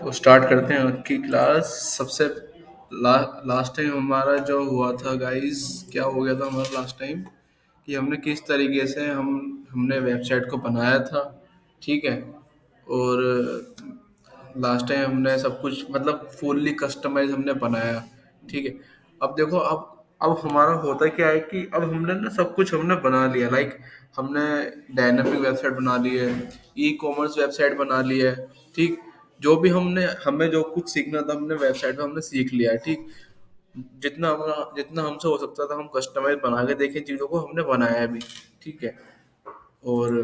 तो स्टार्ट करते हैं आज की क्लास। सबसे लास्ट टाइम हमारा जो हुआ था गाइस, क्या हो गया था हमारा लास्ट टाइम, कि हमने किस तरीके से हमने वेबसाइट को बनाया था। ठीक है। और लास्ट टाइम हमने सब कुछ मतलब फुल्ली कस्टमाइज हमने बनाया। ठीक है। अब देखो, अब हमारा होता क्या है कि अब हमने ना सब कुछ हमने बना लिया। लाइक हमने डायनामिक वेबसाइट बना ली है, ई कॉमर्स वेबसाइट बना ली है। ठीक। जो भी हमें जो कुछ सीखना था हमने वेबसाइट में हमने सीख लिया है। ठीक। जितना हमसे हो सकता था हम कस्टमाइज बना के देखें चीज़ों को, हमने बनाया भी। ठीक है। और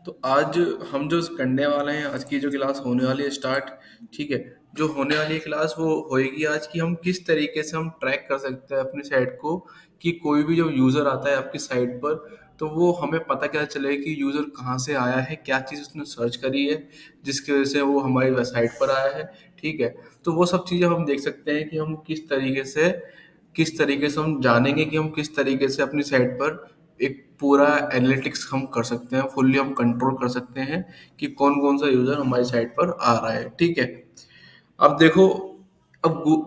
तो आज हम जो करने वाले हैं, आज की जो क्लास होने वाली है स्टार्ट। ठीक है। जो होने वाली है क्लास वो होएगी आज की, हम किस तरीके से हम ट्रैक कर सकते हैं अपनी साइट को, कि कोई भी जो यूज़र आता है आपकी साइट पर, तो वो हमें पता क्या चले कि यूज़र कहाँ से आया है, क्या चीज़ उसने सर्च करी है जिसकी वजह से वो हमारी वेबसाइट पर आया है। ठीक है। तो वो सब चीज़ें हम देख सकते हैं कि हम किस तरीके से हम जानेंगे कि हम किस तरीके से अपनी साइट पर एक पूरा एनालिटिक्स हम कर सकते हैं, फुल्ली हम कंट्रोल कर सकते हैं कि कौन कौन सा यूजर हमारी साइट पर आ रहा है। ठीक है। अब देखो,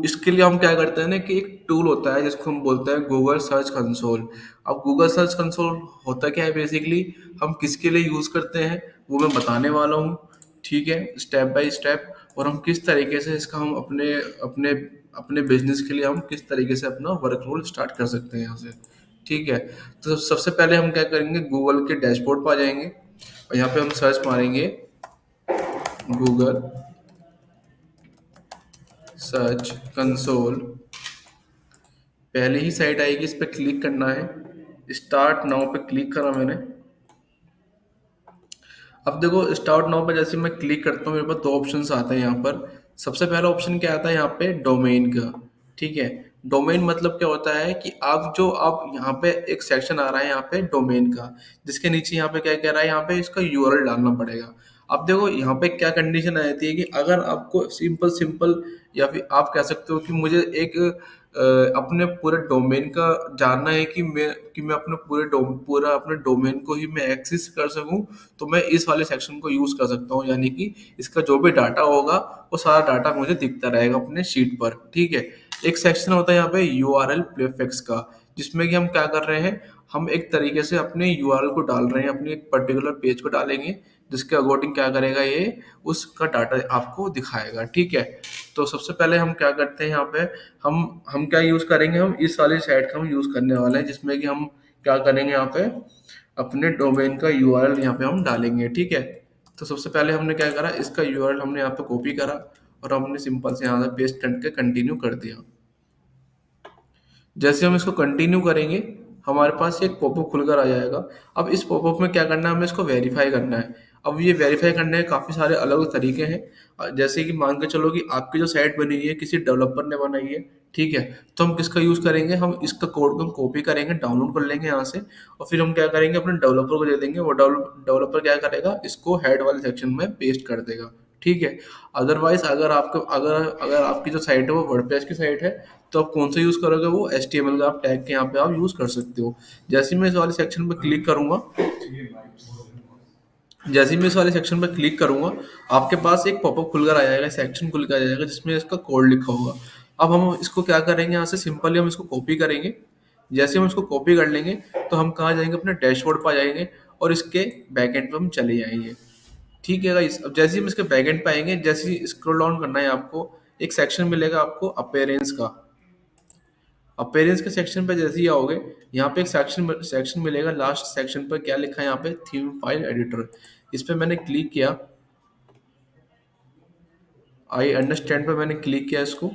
इसके लिए हम क्या करते हैं ना कि एक टूल होता है जिसको हम बोलते हैं गूगल सर्च कंसोल। अब गूगल सर्च कंसोल होता क्या है बेसिकली, हम किसके लिए यूज करते हैं वो मैं बताने वाला हूँ। ठीक है, स्टेप बाय स्टेप। और हम किस तरीके से इसका हम अपने अपने अपने बिजनेस के लिए हम किस तरीके से अपना वर्क रोल स्टार्ट कर सकते हैं यहाँ से। ठीक है। तो सबसे पहले हम क्या करेंगे, गूगल के डैशबोर्ड पर आ जाएंगे और यहाँ पे हम सर्च मारेंगे गूगल सर्च कंसोल। पहले ही साइट आएगी, इस पर क्लिक करना है। स्टार्ट नाउ पे क्लिक करा मैंने। अब देखो, स्टार्ट नाउ पे जैसे मैं क्लिक करता हूँ मेरे पास दो ऑप्शंस आते हैं यहाँ पर। सबसे पहला ऑप्शन क्या आता है यहाँ पे, डोमेन का। ठीक है। डोमेन मतलब क्या होता है कि आप यहाँ पे एक सेक्शन आ रहा है यहाँ पे डोमेन का, जिसके नीचे यहाँ पे क्या कह रहा है, यहाँ पे इसका यूआरएल डालना पड़ेगा। अब देखो यहाँ पे क्या कंडीशन आ जाती है कि अगर आपको सिंपल सिंपल, या फिर आप कह सकते हो कि मुझे एक अपने पूरे डोमेन का जानना है कि मैं अपने पूरा अपने डोमेन को ही मैं एक्सेस कर सकूं, तो मैं इस वाले सेक्शन को यूज कर सकता हूँ। यानी कि इसका जो भी डाटा होगा वो सारा डाटा मुझे दिखता रहेगा अपने शीट पर। ठीक है। एक सेक्शन होता है यहाँ पे यूआरएल प्रीफिक्स का, जिसमें कि हम क्या कर रहे हैं, हम एक तरीके से अपने यूआरएल को डाल रहे हैं, अपने एक पर्टिकुलर पेज को डालेंगे, जिसके अकॉर्डिंग क्या करेगा ये, उसका डाटा आपको दिखाएगा। ठीक है। तो सबसे पहले हम क्या करते हैं यहाँ पे, हम क्या यूज करेंगे, हम इस वाली साइट का हम यूज करने वाले हैं, जिसमें कि हम क्या करेंगे यहाँ पे, अपने डोमेन का यूआरएल यहाँ पे हम डालेंगे। ठीक है। तो सबसे पहले हमने क्या करा, इसका यूआरएल हमने यहाँ पे कॉपी करा और हमने सिंपल से यहाँ से पेस्ट करके कंटिन्यू कर दिया। जैसे हम इसको कंटिन्यू करेंगे, हमारे पास एक पॉपअप खुलकर आ जाएगा। अब इस पॉपअप में क्या करना है, हमें इसको वेरीफाई करना है। अब ये वेरीफाई करने के काफ़ी सारे अलग अलग तरीके हैं। जैसे कि मान के चलो कि आपकी जो साइट बनी हुई है किसी डेवलपर ने बनाई है। ठीक है। तो हम किसका यूज़ करेंगे, हम इसका कोड को हम कॉपी करेंगे, डाउनलोड कर लेंगे यहाँ से, और फिर हम क्या करेंगे, अपने डेवलपर को दे देंगे। वो डेवलपर क्या करेगा, इसको हेड वाले सेक्शन में पेस्ट कर देगा। ठीक है। अदरवाइज अगर आपकी जो साइट है वो वर्डप्रेस की साइट है, तो आप कौन सा यूज़ करोगे, वो HTML का आप टैग के यहाँ पे आप यूज़ कर सकते हो। जैसे ही मैं इस वाले सेक्शन पर क्लिक करूंगा जैसे ही मैं इस वाले सेक्शन पर क्लिक करूंगा, आपके पास एक पॉपअप खुलकर आ जाएगा, सेक्शन खुलकर आ जाएगा, जिसमें इसका कोड लिखा होगा। अब हम इसको क्या करेंगे, यहाँ से सिंपली हम इसको कॉपी करेंगे। जैसे हम इसको कॉपी कर लेंगे, तो हम कहाँ जाएंगे, अपने डैशबोर्ड पर आ जाएंगे और इसके बैकएंड पे हम चले जाएंगे। ठीक है गाइस। अब जैसे ही हम इसके बैकएंड पे आएंगे, जैसे ही स्क्रॉल डाउन करना है आपको, एक सेक्शन मिलेगा आपको अपेयरेंस का। अपेयरेंस के सेक्शन पे जैसे ही आओगे, यहाँ पे एक सेक्शन मिलेगा, लास्ट सेक्शन पर क्या लिखा है यहाँ पे, थीम फाइल एडिटर। इस पे मैंने क्लिक किया, आई अंडरस्टैंड पे मैंने क्लिक किया इसको,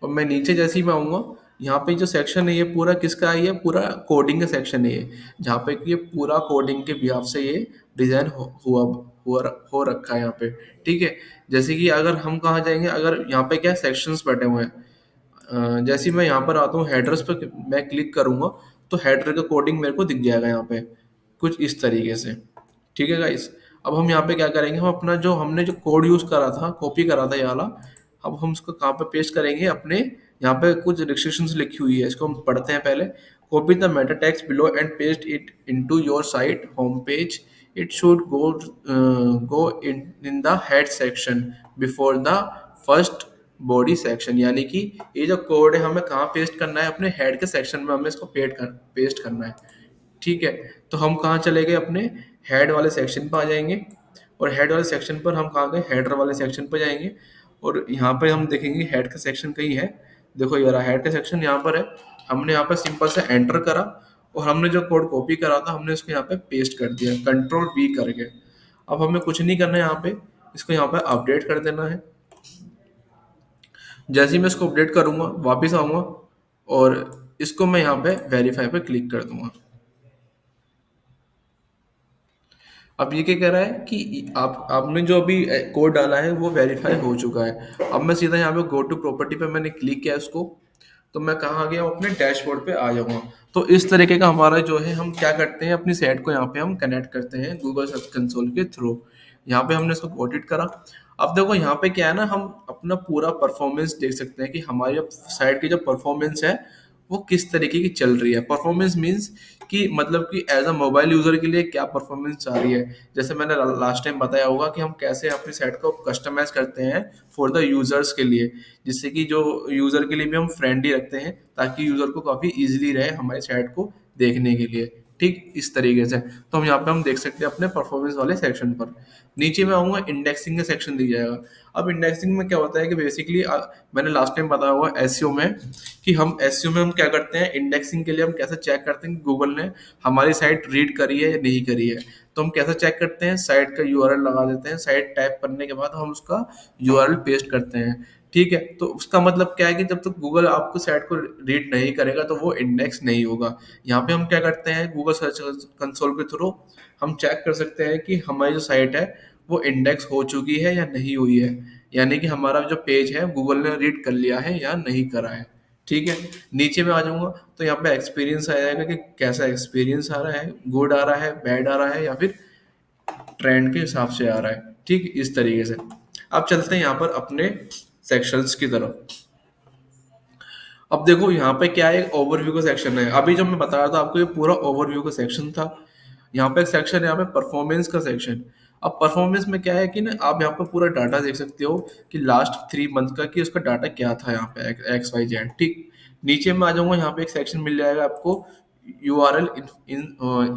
और मैं नीचे जैसे ही मैं आऊँगा, यहाँ पे जो सेक्शन है ये पूरा किसका है, ये पूरा कोडिंग का सेक्शन है ये, जहाँ पे कि ये पूरा कोडिंग के बिहाफ से ये डिज़ाइन हो रखा है यहाँ पे। ठीक है। जैसे कि अगर हम कहाँ जाएंगे, अगर यहाँ पे क्या सेक्शंस बैठे हुए हैं, जैसे ही मैं यहाँ पर आता हूँ हेडर्स पर मैं क्लिक करूंगा, तो हेडर का कोडिंग मेरे को दिख जाएगा यहाँ पे कुछ इस तरीके से। ठीक है गाइस। अब हम यहाँ पे क्या करेंगे, हम अपना जो हमने जो कोड यूज करा था, कॉपी करा था ये वाला, अब हम उसको कहाँ पे पेस्ट करेंगे, अपने यहाँ पे कुछ रिस्ट्रिक्शंस लिखी हुई है, इसको हम पढ़ते हैं पहले। Copy the Meta text below and paste it into your site home page it should go in the head section before the first body section. यानी कि ये जो कोड है हमें कहाँ पेस्ट करना है, अपने हेड के सेक्शन में हमें इसको पेस्ट करना है। ठीक है, तो हम कहाँ चले गए, अपने हेड वाले सेक्शन पर आ जाएंगे, और हेड वाले सेक्शन पर हम कहाँ गए, हेडर वाले सेक्शन पर जाएंगे, और यहाँ पे हम देखेंगे हेड का सेक्शन कहीं है। देखो ये रहा हेड का सेक्शन, यहाँ पर है। हमने यहाँ पर सिंपल से एंटर करा, और हमने जो कोड कॉपी करा था हमने इसको यहाँ पे पेस्ट कर दिया, कंट्रोल वी करके। अब हमें कुछ नहीं करना है यहाँ पे, इसको यहाँ पे अपडेट कर देना है। जैसे ही मैं इसको अपडेट करूंगा वापस आऊंगा, और इसको मैं यहाँ पे वेरीफाई पे क्लिक कर दूंगा। अब ये क्या कह रहा है कि आप आपने जो अभी कोड डाला है वो वेरीफाई हो चुका है। अब मैं सीधा यहाँ पे गो टू प्रॉपर्टी पे मैंने क्लिक किया इसको, तो मैं कहाँ आ गया, अपने डैशबोर्ड पे आ जाऊंगा। तो इस तरीके का हमारा जो है, हम क्या करते हैं, अपनी साइट को यहाँ पे हम कनेक्ट करते हैं गूगल सर्च कंसोल के थ्रू। यहाँ पे हमने इसको कोडिट करा। अब देखो यहाँ पे क्या है ना, हम अपना पूरा परफॉर्मेंस देख सकते हैं कि हमारी साइट की जो परफॉर्मेंस है वो किस तरीके की चल रही है। परफॉर्मेंस मींस कि मतलब कि एज अ मोबाइल यूजर के लिए क्या परफॉर्मेंस आ रही है। जैसे मैंने लास्ट टाइम बताया होगा कि हम कैसे अपनी साइट को कस्टमाइज करते हैं फॉर द यूजर्स के लिए, जिससे कि जो यूजर के लिए भी हम फ्रेंडली रखते हैं, ताकि यूजर को काफी इजीली रहे हमारी साइट को देखने के लिए। ठीक इस तरीके से तो हम यहाँ पे हम देख सकते हैं अपने परफॉर्मेंस वाले सेक्शन पर। नीचे में आऊंगा, इंडेक्सिंग का सेक्शन दिख जाएगा। अब इंडेक्सिंग में क्या होता है कि बेसिकली मैंने लास्ट टाइम बताया हुआ एसईओ में, कि हम एसईओ में हम क्या करते हैं, इंडेक्सिंग के लिए हम कैसे चेक करते हैं कि गूगल ने हमारी साइट रीड करी है या नहीं करी है। तो हम कैसे चेक करते हैं, साइट का यूआरएल लगा देते हैं, साइट टाइप करने के बाद हम उसका यूआरएल पेस्ट करते हैं। ठीक है, तो उसका मतलब क्या है कि जब तक गूगल आपको साइट को रीड नहीं करेगा तो वो इंडेक्स नहीं होगा। यहाँ पे हम क्या करते हैं, गूगल सर्च कंसोल के थ्रू हम चेक कर सकते हैं कि हमारी जो साइट है वो इंडेक्स हो चुकी है या नहीं हुई है, यानी कि हमारा जो पेज है गूगल ने रीड कर लिया है या नहीं करा है। ठीक है, नीचे में आ जाऊंगा तो यहाँ पे एक्सपीरियंस आ जाएगा कि कैसा एक्सपीरियंस आ रहा है, गुड आ रहा है, बैड आ रहा है, या फिर ट्रेंड के हिसाब से आ रहा है। ठीक इस तरीके से। अब चलते हैं यहाँ पर अपने सेक्शंस की तरफ। अब देखो यहाँ पे क्या है, ओवरव्यू का सेक्शन है। अभी जब मैं बता रहा था आपको, ये पूरा ओवरव्यू का सेक्शन था। यहाँ पे एक सेक्शन है, यहाँ पे परफॉर्मेंस का सेक्शन। अब परफॉर्मेंस में क्या है कि ना, आप यहाँ पे पूरा डाटा देख सकते हो कि लास्ट 3 मंथ का, कि उसका डाटा क्या था यहाँ पे, एक्स वाई जेड। ठीक, नीचे में आ जाऊंगा, यहाँ पे एक सेक्शन मिल जाएगा आपको यूआरएल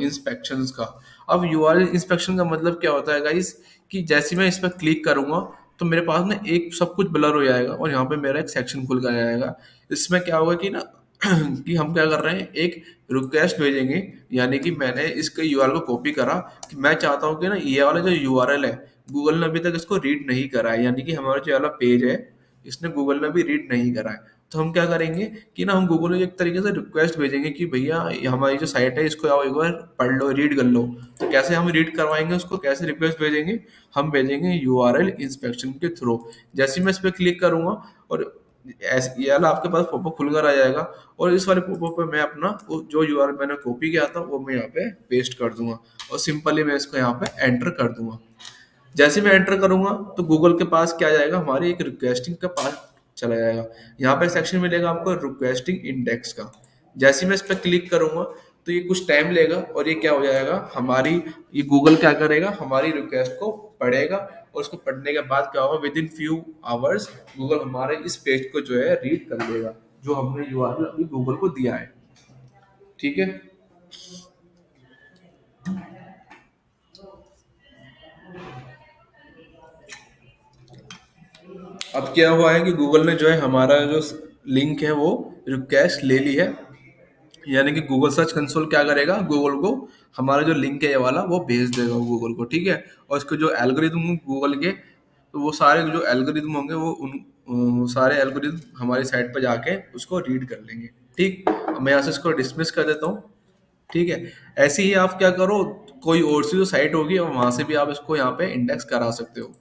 इंस्पेक्शंस का। अब यूआरएल इंस्पेक्शन का मतलब क्या होता है गाइस, कि जैसे मैं इस पर क्लिक करूंगा तो मेरे पास ना एक सब कुछ ब्लर हो जाएगा, और यहाँ पे मेरा एक सेक्शन खुल कर जाएगा। इसमें क्या होगा कि ना कि हम क्या कर रहे हैं, एक रिक्वेस्ट भेजेंगे। यानी कि मैंने इसके यूआरएल को कॉपी करा, कि मैं चाहता हूँ कि ना ये वाला जो यूआरएल है, गूगल ने अभी तक इसको रीड नहीं करा है, यानी कि हमारा जो वाला पेज है इसने गूगल ने भी रीड नहीं करा है। तो हम क्या करेंगे कि ना, हम गूगल को एक तरीके से रिक्वेस्ट भेजेंगे कि भैया ये हमारी जो साइट है इसको आओ एक बार पढ़ लो, रीड कर लो। तो कैसे हम रीड करवाएंगे उसको, कैसे रिक्वेस्ट भेजेंगे, हम भेजेंगे यूआरएल इंस्पेक्शन के थ्रू। जैसे ही मैं इस पर क्लिक करूंगा, और ऐसे ये वाला आपके पास पॉपअप खुलकर आ जाएगा, और इस वाले पॉपअप पे मैं अपना जो यूआरएल मैंने कॉपी किया था वो मैं यहाँ पे पेस्ट कर दूंगा, और सिंपली मैं इसको यहाँ पे एंटर कर दूंगा। जैसे मैं एंटर करूंगा तो गूगल के पास क्या जाएगा, हमारी एक रिक्वेस्टिंग का पास चला जाएगा। यहाँ पे सेक्शन मिलेगा आपको रिक्वेस्टिंग इंडेक्स का। जैसे ही मैं इस पर क्लिक करूंगा तो ये कुछ टाइम लेगा, और ये क्या हो जाएगा, हमारी ये गूगल क्या करेगा, हमारी रिक्वेस्ट को पढ़ेगा, और उसको पढ़ने के बाद क्या होगा, with in few hours Google हमारे इस पेज को जो है रीड कर लेगा, जो हमने यूआरएल अभी गूगल को दिया है। ठीक है, अब क्या हुआ है कि गूगल ने जो है हमारा जो लिंक है वो रिक्वेस्ट ले ली है। यानी कि गूगल सर्च कंसोल क्या करेगा, गूगल को हमारा जो लिंक है ये वाला वो भेज देगा गूगल को। ठीक है, और इसके जो एल्गोरिदम गूगल के, तो वो सारे जो एल्गोरिदम होंगे वो सारे एल्गोरिदम हमारी साइट पर जाके उसको रीड कर लेंगे। ठीक, अब मैं यहाँ से इसको डिसमिस कर देता हूँ। ठीक है, ऐसे ही आप क्या करो, कोई और सी जो साइट होगी और वहां से भी आप इसको यहाँ पे इंडेक्स करा सकते हो।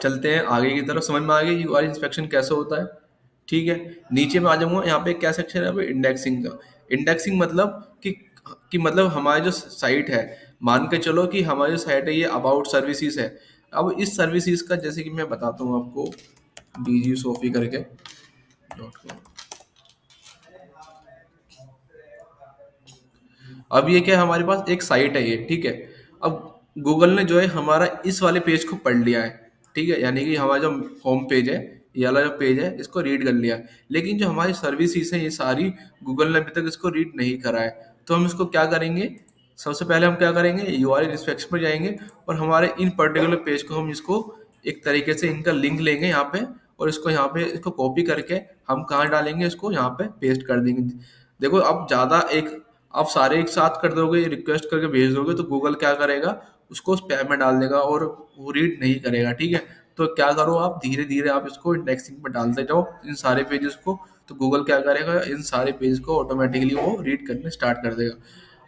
चलते हैं आगे की तरफ, समझ में आ गई यूआरएल इंस्पेक्शन कैसे होता है। ठीक है, नीचे में आ जाऊंगा, यहाँ पे क्या सेक्शन है, अभी इंडेक्सिंग का। इंडेक्सिंग मतलब कि मतलब हमारी जो साइट है, मान के चलो कि हमारी जो साइट है ये अबाउट सर्विसेज है। अब इस सर्विसेज का जैसे कि मैं बताता हूँ आपको, डीजी सोफी करके .com। अब ये क्या है, हमारे पास एक साइट है ये। ठीक है, अब गूगल ने जो है हमारा इस वाले पेज को पढ़ लिया है, ठीक है, यानी कि हमारा जो होम पेज है, ये वाला जो पेज है इसको रीड कर लिया है, लेकिन जो हमारी सर्विसेज है ये सारी गूगल ने अभी तक इसको रीड नहीं करा है। तो हम इसको क्या करेंगे, सबसे पहले हम क्या करेंगे, यूआरएल इंस्पेक्शन पर जाएंगे और हमारे इन पर्टिकुलर पेज को हम इसको एक तरीके से इनका लिंक लेंगे यहाँ पे, और इसको यहाँ पे इसको कॉपी करके हम कहाँ डालेंगे, इसको यहाँ पे पेस्ट कर देंगे। देखो अब ज़्यादा एक आप सारे एक साथ कर दोगे, रिक्वेस्ट करके भेज दोगे, तो गूगल क्या करेगा, उसको स्पैम में डाल देगा और वो रीड नहीं करेगा, ठीक है। तो क्या करो, आप धीरे धीरे आप इसको इंडेक्सिंग में डालते जाओ इन सारे पेजेस को, तो गूगल क्या करेगा, इन सारे पेज को ऑटोमेटिकली वो रीड करने स्टार्ट कर देगा।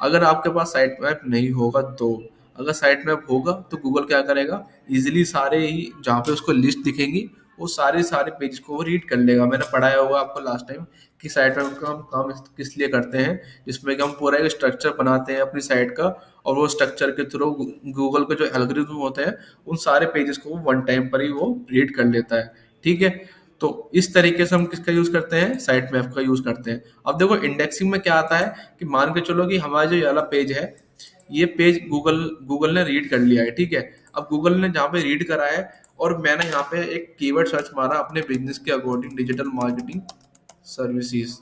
अगर आपके पास साइट मैप नहीं होगा तो, अगर साइट मैप होगा तो गूगल क्या करेगा, इजीली सारे ही जहाँ पे उसको लिस्ट दिखेंगी वो सारे सारे पेज को वो रीड कर लेगा। मैंने पढ़ाया होगा आपको लास्ट टाइम कि साइट मैप का हम काम किस लिए करते हैं, जिसमें कि हम पूरा एक स्ट्रक्चर बनाते हैं अपनी साइट का, और वो स्ट्रक्चर के थ्रू गूगल के जो एल्गोरिथम होते हैं उन सारे पेजेस को वन टाइम पर ही वो रीड कर लेता है, ठीक है। तो इस तरीके से हम किसका यूज करते हैं, साइट मैप का यूज करते हैं। अब देखो इंडेक्सिंग में क्या आता है कि मान के चलो कि हमारा जो ये वाला पेज है, ये पेज गूगल गूगल ने रीड कर लिया है, ठीक है। अब गूगल ने जहाँ पे रीड करा है, और मैंने यहाँ पे एक कीवर्ड सर्च मारा अपने बिजनेस के अकॉर्डिंग, डिजिटल मार्केटिंग सर्विसेज।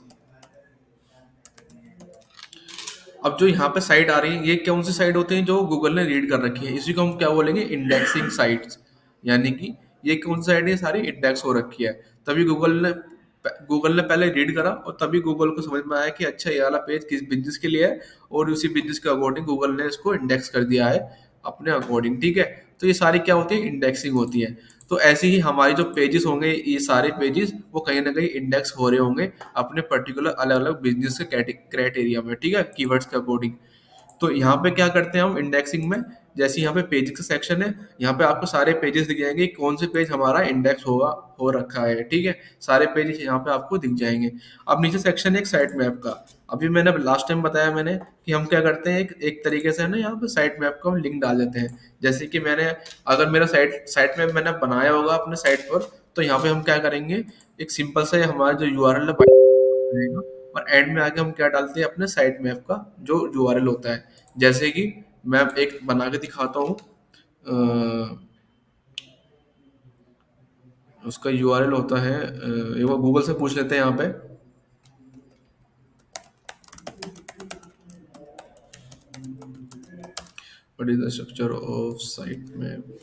अब जो यहाँ पे साइट आ रही है, ये कौन सी साइट होती है, जो गूगल ने रीड कर रखी है, इसी को हम क्या बोलेंगे, इंडेक्सिंग साइट्स। यानी कि ये कौन सी साइट है, सारी इंडेक्स हो रखी है। तभी गूगल ने पहले रीड करा, और तभी गूगल को समझ में आया कि अच्छा ये वाला पेज किस बिजनेस के लिए है, और उसी बिजनेस के अकॉर्डिंग गूगल ने इसको इंडेक्स कर दिया है अपने अकॉर्डिंग, ठीक है। तो ये सारी क्या होती है, इंडेक्सिंग होती है। तो ऐसे ही हमारे जो पेजेस होंगे, ये सारे पेजेस वो कहीं ना कहीं इंडेक्स हो रहे होंगे अपने पर्टिकुलर अलग अलग बिजनेस के क्राइटेरिया में, ठीक है, कीवर्ड्स के अकॉर्डिंग। तो यहाँ पे क्या करते हैं हम इंडेक्सिंग में, जैसे यहाँ पे पेज का सेक्शन है, यहाँ पे आपको सारे पेजेस दिख जाएंगे, कौन से पेज हमारा इंडेक्स होगा हो रखा है, ठीक है। सारे पेज यहाँ पे आपको दिख जाएंगे। अब नीचे सेक्शन है एक साइट मैप का। अभी मैंने लास्ट टाइम बताया मैंने कि हम क्या करते हैं, एक तरीके से ना यहाँ पे साइट मैप का हम लिंक डाल देते हैं। जैसे कि मैंने, अगर मेरा साइट मैप मैंने बनाया होगा अपने साइट पर, तो यहाँ पे हम क्या करेंगे, एक सिंपल सा हमारा जो यूआरएल है, और एंड में आके हम क्या डालते हैं, अपने साइट मैप का जो यूआरएल होता है। जैसे कि मैं एक बना के दिखाता हूँ, उसका यूआरएल होता है, एक बार गूगल से पूछ लेते हैं यहाँ पे। What is the structure of site map.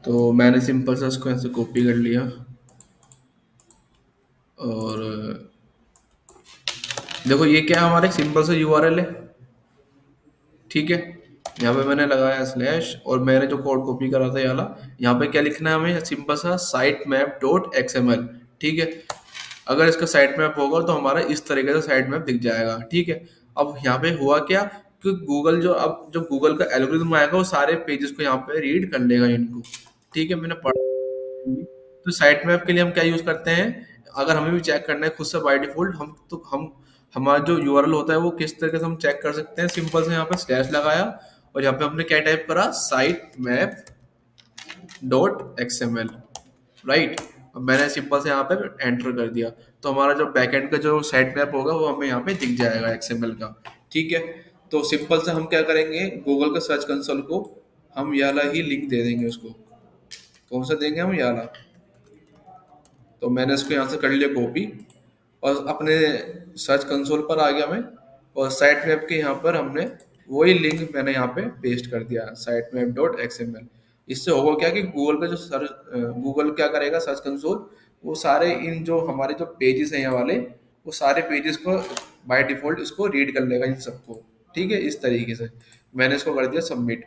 तो मैंने सिंपल सा इसको ऐसे कॉपी कर लिया, और देखो ये क्या है, हमारा एक सिंपल सा यूआरएल है, ठीक है। यहाँ पे मैंने लगाया स्लैश, और मैंने जो कोड कॉपी करा था ये वाला, यहाँ पे क्या लिखना है हमें, सिंपल सा साइट मैप डॉट एक्सएमएल, ठीक है। अगर इसका साइट मैप होगा तो हमारा इस तरीके से साइट मैप दिख जाएगा, ठीक है। अब यहाँ पे हुआ क्या कि गूगल जो, अब जो गूगल का एल्गोरिथम आएगा वो सारे पेजेस को यहाँ पे रीड कर लेगा इनको, ठीक है, मैंने पढ़ा। तो साइट मैप के लिए हम क्या यूज करते हैं, अगर हमें भी चेक करना है खुद से बाय डिफॉल्ट, हम तो हम हमारा जो यूआरएल होता है वो किस तरीके से हम चेक कर सकते हैं, सिंपल से यहाँ पे स्लैश लगाया, और यहाँ पे हमने क्या टाइप करा, site map dot XML, right. अब मैंने सिंपल से यहाँ पे एंटर कर दिया, तो हमारा जो बैकएंड का जो साइट मैप होगा वो हमें यहाँ पे दिख जाएगा एक्सएमएल का, ठीक है। तो सिंपल से हम क्या करेंगे, गूगल का सर्च कंसोल को हम ये वाला ही लिंक दे देंगे उसको। कौन सा देंगे हम, ये वाला। तो मैंने इसको यहाँ से कर लिया कॉपी, और अपने सर्च कंसोल पर आ गया मैं, और साइट मैप के यहाँ पर हमने वही लिंक मैंने यहाँ पे पेस्ट कर दिया, साइट मैप डॉट एक्सएमएल। इससे होगा क्या कि गूगल का जो गूगल क्या करेगा, सर्च कंसोल वो सारे इन जो हमारे जो पेजेस हैं यहाँ वाले, वो सारे पेजेस को बाय डिफॉल्ट इसको रीड कर लेगा इन सबको, ठीक है। इस तरीके से मैंने इसको कर दिया सबमिट।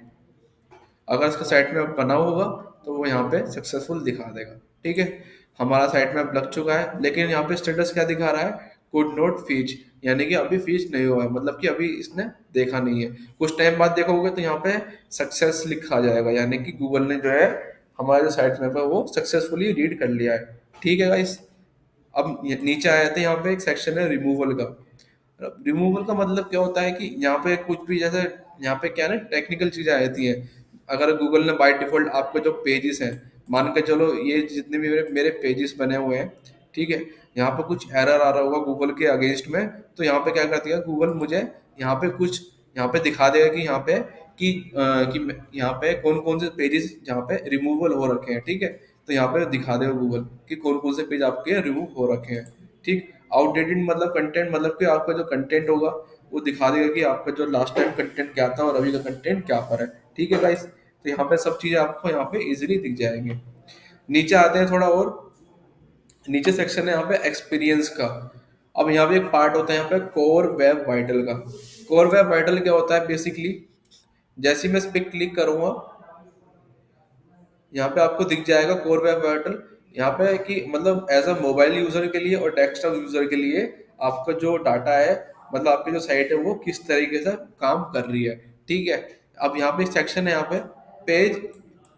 अगर इसका साइट मैप बना होगा तो वो यहाँ पे सक्सेसफुल दिखा देगा, ठीक है। हमारा साइट मैप लग चुका है, लेकिन यहाँ पे स्टेटस क्या दिखा रहा है, कुड नॉट फीच, यानी कि अभी फीच नहीं हुआ है, मतलब कि अभी इसने देखा नहीं है। कुछ टाइम बाद देखोगे तो यहाँ पे सक्सेस लिखा जाएगा, यानी कि गूगल ने जो है हमारा जो साइट मैप है वो सक्सेसफुली रीड कर लिया है, ठीक है गाइस। अब नीचे आए थे, यहाँ पे एक सेक्शन है रिमूवल का। रिमूवल का मतलब क्या होता है कि यहाँ पे कुछ भी, जैसे यहाँ पे क्या है ना, टेक्निकल चीजें आती हैं। अगर गूगल ने बाय डिफॉल्ट आपके जो पेजेस हैं, मान के चलो ये जितने भी मेरे मेरे पेजेस बने हुए हैं, ठीक है, यहाँ पे कुछ एरर आ रहा होगा गूगल के अगेंस्ट में, तो यहाँ पे क्या कर दिया गूगल, मुझे यहाँ पे कुछ यहाँ पे दिखा देगा कि यहाँ पे यहाँ पे कौन कौन से पेजेस जहाँ पे रिमूवल हो रखे हैं, ठीक है। तो यहाँ पे दिखा देगा गूगल कि कौन कौन से पेज आपके रिमूव हो रखे हैं, ठीक। आउटडेटेड मतलब कंटेंट, मतलब कि आपका जो कंटेंट होगा वो दिखा देगा कि आपका जो लास्ट टाइम कंटेंट क्या था और अभी का कंटेंट क्या पर है, ठीक है गाइस। तो यहाँ पे सब चीजें आपको यहाँ पे इजीली दिख जाएंगे। नीचे आते हैं थोड़ा और, नीचे सेक्शन है यहाँ पे एक्सपीरियंस का। अब यहाँ पे एक पार्ट होता है यहाँ पे कोर वेब वाइटल का। कोर वेब वाइटल क्या होता है बेसिकली, जैसे ही मैं इस पे क्लिक करूंगा, यहाँ पे आपको दिख जाएगा कोर वेब वाइटल। यहाँ पे कि मतलब एज अ मोबाइल यूजर के लिए और डेस्कटॉप यूजर के लिए आपका जो डाटा है, मतलब आपकी जो साइट है वो किस तरीके से काम कर रही है, ठीक है। अब यहाँ पे सेक्शन है यहाँ पे पेज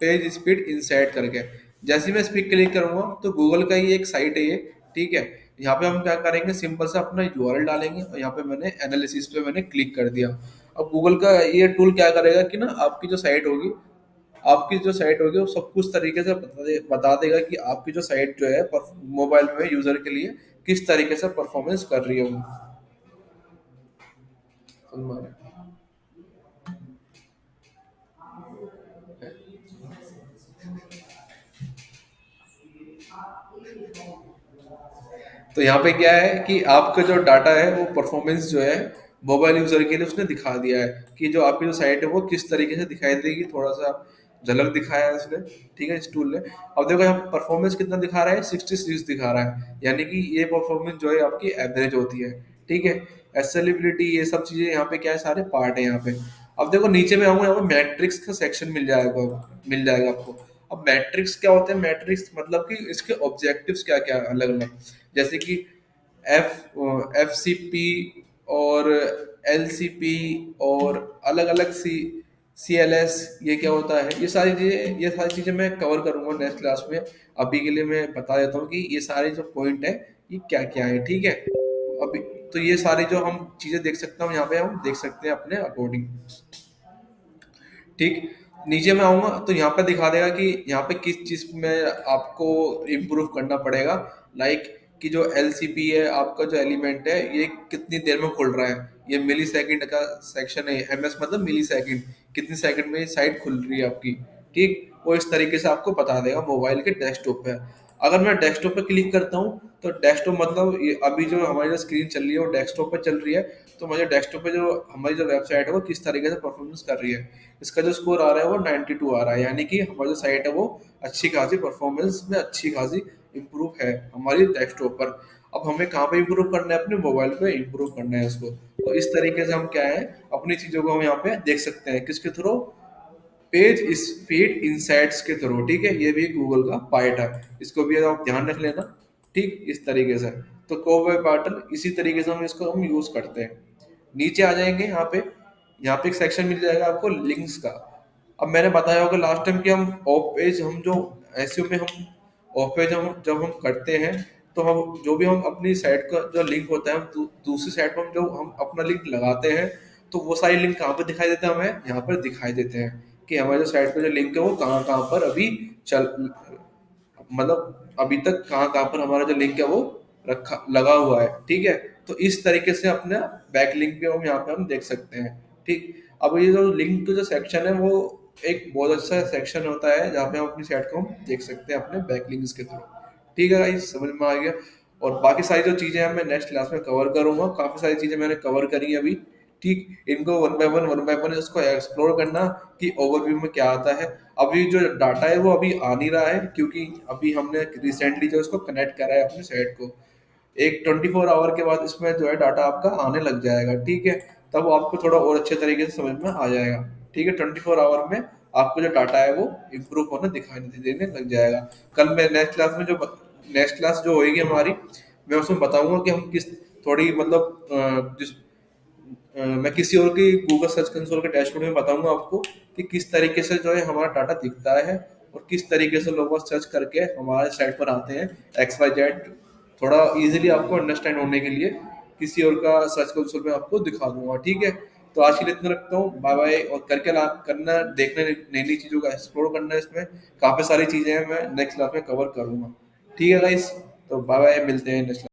पेज स्पीड इंसाइट करके। जैसे ही मैं इस पे क्लिक करूंगा तो गूगल का ही एक साइट है ये, ठीक है। यहाँ पे हम क्या करेंगे, सिंपल सा अपना यूआरएल डालेंगे और यहाँ पे मैंने एनालिसिस पे मैंने क्लिक कर दिया। अब गूगल का ये टूल क्या करेगा कि ना आपकी जो साइट होगी, आपकी जो साइट होगी वो सब कुछ तरीके से बता देगा कि आपकी जो साइट जो है मोबाइल में यूजर के लिए किस तरीके से परफॉर्मेंस कर रही है वो। तो यहाँ पे क्या है कि आपका जो डाटा है वो परफॉर्मेंस जो है मोबाइल यूजर के लिए उसने दिखा दिया है कि जो आपकी जो साइट है वो किस तरीके से दिखाई देगी, थोड़ा सा झलक दिखाया है उसने, ठीक है, इस टूल ने। अब देखो यहाँ परफॉर्मेंस कितना दिखा रहा है, 66 दिखा रहा है, यानी कि ये परफॉर्मेंस जो है आपकी एवरेज होती है, ठीक है। एक्सेसिबिलिटी ये सब चीजें यहाँ पे क्या है, सारे पार्ट है यहाँ पे। अब देखो नीचे में आऊंगा, यहाँ पे मैट्रिक्स का सेक्शन मिल जाएगा आपको। अब मैट्रिक्स क्या होते हैं, मैट्रिक्स मतलब कि इसके ऑब्जेक्टिव्स क्या क्या अलग अलग, जैसे कि एफ सी पी और एल सी पी और अलग अलग सी एल एस, ये क्या होता है, ये सारी चीजें मैं कवर करूंगा नेक्स्ट क्लास में। अभी के लिए मैं बता देता हूँ कि ये सारे जो पॉइंट है ये क्या क्या है, ठीक है। अभी तो ये सारी जो हम चीजें देख सकते हैं, यहाँ पे हम देख सकते हैं अपने अकॉर्डिंग, ठीक। नीचे में आऊंगा तो यहाँ पे दिखा देगा कि यहाँ पे किस चीज में आपको इम्प्रूव करना पड़ेगा, लाइक कि जो एलसीपी है आपका जो एलिमेंट है ये कितनी देर में खुल रहा है, ये मिली सेकेंड का सेक्शन है, एमएस मतलब मिली सेकेंड, कितनी सेकंड में साइट खुल रही है आपकी, ठीक। वो इस तरीके से आपको बता देगा मोबाइल के डेस्कटॉप पे। अगर मैं डेस्कटॉप पे क्लिक करता हूँ तो डेस्कटॉप मतलब अभी जो हमारी जो स्क्रीन चल रही है वो डेस्कटॉप पे चल रही है, तो मुझे डेस्कटॉप पे जो हमारी जो वेबसाइट है वो किस तरीके से परफॉर्मेंस कर रही है, इसका जो स्कोर आ रहा है वो 92 आ रहा है, यानी कि हमारी जो साइट है वो अच्छी खासी परफॉर्मेंस में अच्छी खासी इम्प्रूव है हमारी डेस्कटॉप पर। अब हमें कहाँ पे इम्प्रूव करना है, अपने मोबाइल पे इम्प्रूव करना है इसको। तो इस तरीके से हम क्या है अपनी चीजों को हम यहाँ पे देख सकते हैं, किसके थ्रू, पेज स्पीड इंसाइट्स के थ्रू, ठीक है। ये भी गूगल का पार्ट है, इसको भी आप ध्यान रख लेना, ठीक, इस तरीके से। तो कोवे पार्टल इसी तरीके से हम इसको हम यूज करते हैं। नीचे आ जाएंगे यहाँ पे एक सेक्शन मिल जाएगा आपको लिंक्स का। अब मैंने बताया होगा लास्ट टाइम कि हम ऑफ पेज हम जो एसईओ में हम ऑफ पेज हम जब हम करते हैं तो हम जो भी हम अपनी साइट का जो लिंक होता है हम दूसरी साइट पर हम जो हम अपना लिंक लगाते हैं, तो वो सारी लिंक कहाँ पर दिखाई देते हैं, हमें यहाँ पर दिखाई देते हैं कि हमारे जो साइट पर जो लिंक है वो कहाँ कहाँ पर अभी चल, मतलब अभी तक कहाँ कहाँ पर हमारा जो लिंक है वो रखा लगा हुआ है, ठीक है। तो इस तरीके से अपना बैक लिंक भी हम यहाँ पे हम देख सकते हैं, ठीक। अब ये जो लिंक टू जो सेक्शन है वो एक बहुत अच्छा सेक्शन होता है जहाँ पे हम अपनी साइट को हम देख सकते हैं अपने बैक लिंक्स के थ्रू, ठीक है गाइस, समझ में आ गया। और बाकी सारी जो चीजें हैं मैं नेक्स्ट क्लास में कवर करूंगा, काफी सारी चीजें मैंने कवर करी है अभी, ठीक। इनको वन बाय वन इसको एक्सप्लोर करना कि ओवरव्यू में क्या आता है। अभी जो डाटा है वो अभी आ नहीं रहा है क्योंकि अभी हमने रिसेंटली जो इसको कनेक्ट करा है अपनी साइट को, एक 24 आवर के बाद इसमें जो है डाटा आपका आने लग जाएगा, ठीक है। तब आपको थोड़ा और अच्छे तरीके से समझ में आ जाएगा, ठीक है। 24 आवर में आपको जो डाटा है वो इम्प्रूव होना दिखाई देने लग जाएगा। कल मैं नेक्स्ट क्लास जो होगी हमारी, मैं उसमें बताऊंगा कि हम किस थोड़ी मतलब मैं किसी और की गूगल सर्च कंसोल के डैशबोर्ड में बताऊंगा आपको कि किस तरीके से जो है हमारा डाटा दिखता है और किस तरीके से लोग सर्च करके हमारे साइट पर आते हैं, एक्स वाई जेड, थोड़ा इजीली आपको अंडरस्टैंड होने के लिए किसी और का सर्च कंसोल में आपको दिखा दूंगा, ठीक है। तो आज के लिए इतना रखता हूँ, बाय बाय। और करके ला करना, देखना, नई नई चीज़ों का एक्सप्लोर करना है, इसमें काफ़ी सारी चीज़ें हैं, मैं नेक्स्ट क्लास में कवर करूँगा। ठीक है गाइस, तो बाय बाय, मिलते हैं नेक्स्ट